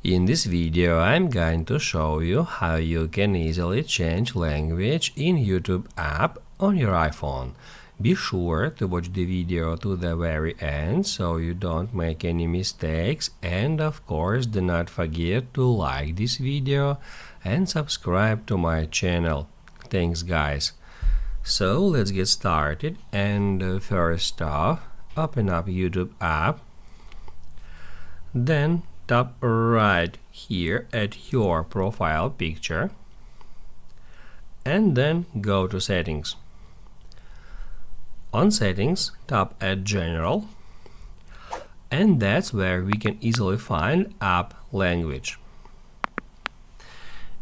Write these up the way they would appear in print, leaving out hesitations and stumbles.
In this video I'm going to show you how you can easily change language in YouTube app on your iPhone. Be sure to watch the video to the very end so you don't make any mistakes, and of course do not forget to like this video and subscribe to my channel. Thanks guys. So let's get started, and first off, open up YouTube app, then tap right here at your profile picture and then go to settings. On settings, tap at general, and that's where we can easily find app language.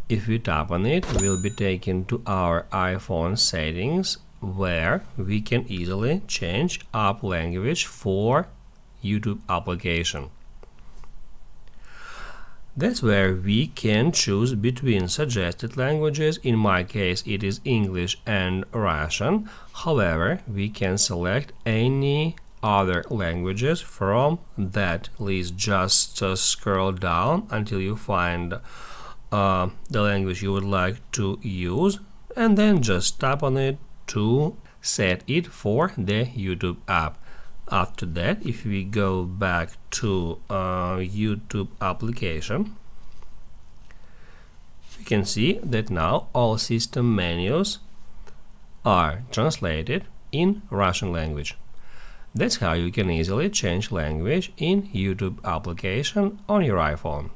If we tap on it, we'll be taken to our iPhone settings where we can easily change app language for YouTube application. That's where we can choose between suggested languages. In my case it is English and Russian. However, we can select any other languages from that list. Just scroll down until you find the language you would like to use, and then just tap on it to set it for the YouTube app. After that, if we go back to YouTube application, we can see that now all system menus are translated in Russian language. That's how you can easily change language in YouTube application on your iPhone.